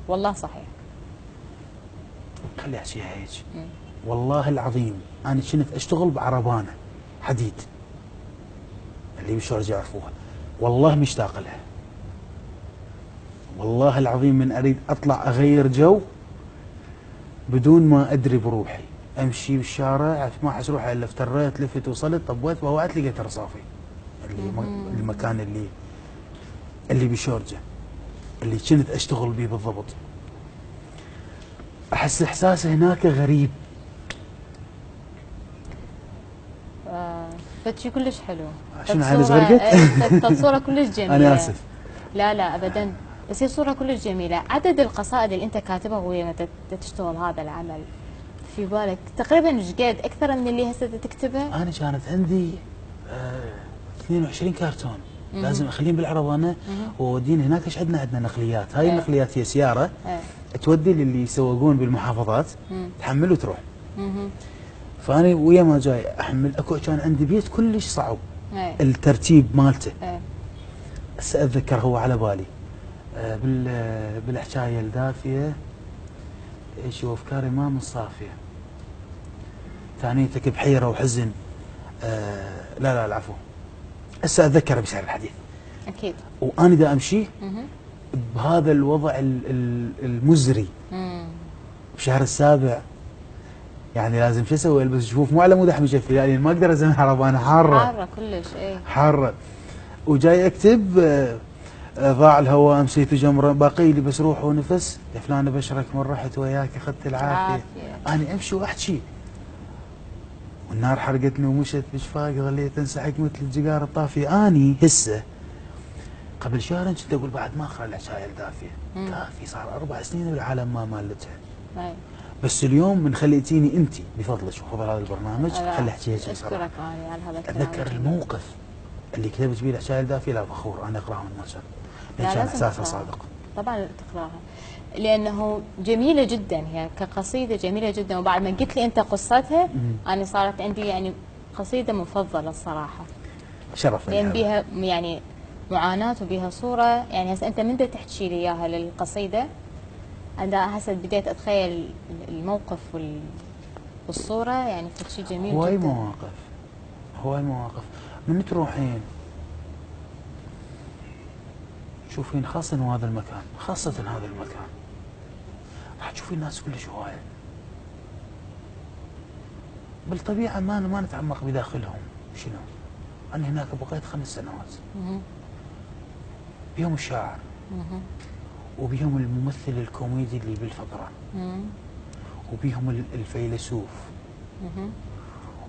والله صحيح. خلي احكيها هيك. والله العظيم انا كنت اشتغل بعربانه حديد، اللي بالشارجه يعرفوها، والله مشتاق لها. والله العظيم من اريد اطلع اغير جو بدون ما ادري بروحي، امشي بالشارع ما احس روحي الا افتريت لفت وصلت طبيت ووعت لقيت رصافي المكان اللي بشورجه اللي كنت اشتغل به بالضبط. احس احساس هناك غريب. فشي كلش حلو. شنو عيني زغرقت؟ صورة كلش جميلة. انا اسف. لا لا ابدا، بس هي صورة كلش جميلة. عدد القصائد اللي انت كاتبها وهي تشتغل هذا العمل في بالك تقريبا ايش قد اكثر من اللي هسه تكتبها؟ انا كانت عندي 22 كرتون لازم اخليهم بالعربانه واودين هناك. ايش عندنا نقليات، هاي النقليات هي سياره تودي للي يسوقون بالمحافظات تحمل وتروح. فانا ويا ما جاي احمل اكو كان عندي بيت كلش صعب الترتيب مالته. هسه اتذكر هو على بالي بالحكايه الدافيه ايش وافكاري ما من صافيه، ثانيتك بحيره وحزن. لا العفو، هسه اتذكر بسعر الحديث اكيد. وانا دا امشي بهذا الوضع المزري بشهر السابع، يعني لازم شو اسوي؟ البس جفوف مو على مود احمي شفي، يعني ما اقدر ازمن عربانه حاره كلش. اي حاره. وجاي اكتب ضاع الهواء امسيت جمره باقي لي بس روح ونفس يا فلان بشرك من رحت وياك اخذت العافيه. انا امشي واحكي والنار حرقتني ومشت بشفاق ظليت انسحق مثل الجقار الطافيه. اني هسه قبل شهر كنت اقول بعد ما اقرا الحكايه الدافيه، كافي صار 4 سنين بالعالم ما مالتها. بس اليوم من خليتيني انت بفضلك وفضل هذا البرنامج خلي احكي هيك بصراحه. اشكرك على هذا الكلام. اتذكر الموقف اللي كتبت به الحكايه الدافيه، لا فخور انا اقراها من ما كان احساسها صادق. طبعا تقراها لانه جميله جدا، هي كقصيده جميله جدا. وبعد ما قلت لي انت قصتها انا صارت عندي يعني قصيده مفضله الصراحه. شرف لان بيها يعني معاناه وبيها صوره. يعني هسه انت من تحكي لي اياها للقصيده انا هسه بديت اتخيل الموقف والصوره، يعني شيء جميل جدا. هواي مواقف من تروحين تشوفين خاصة هذا المكان، خاصة هذا المكان راح تشوفين ناس كلش هواية بالطبيعة ما نتعمق بداخلهم. شنو؟ أنا هناك بقيت 5 سنوات. بيهم الشاعر وبيهم الممثل الكوميدي اللي بالفقرة وبيهم الفيلسوف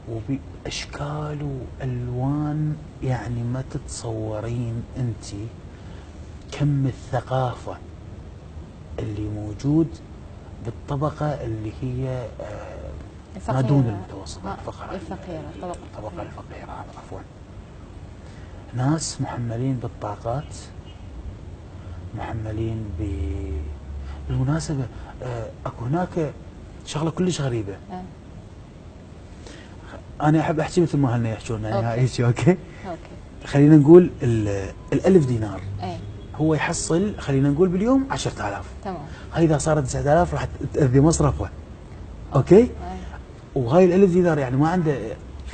وبأشكال وألوان، يعني ما تتصورين أنت كم الثقافة اللي موجود بالطبقة اللي هي ما دون المتوسط، الفقيرة، الطبقة الفقيرة عفوا. ناس محملين بالطاقات، محملين بالمناسبة اكو هناك شغلة كلش غريبة. انا احب احكي مثل ما هن يحجون يعني هيك. اوكي خلينا نقول ال1000 دينار هو يحصل خلينا نقول باليوم 10,000. تمام. هاي اذا صارت 9,000 راح تأذي مصرفه. اوكي. وهاي ال1000 دينار يعني ما عنده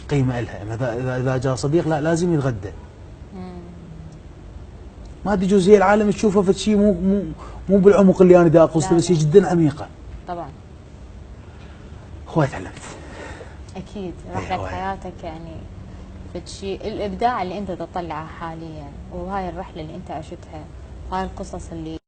قيمه لها. اذا جاء صديق لا لازم يتغدى. ما تجوز هي العالم تشوفه في شيء مو بالعمق اللي انا دا اقصده، بس هي جدا عميقه. طبعا. هواي تعلمت. اكيد رحله حياتك يعني شيء الابداع اللي انت تطلعه حاليا، وهاي الرحله اللي انت عشتها، وهاي القصص اللي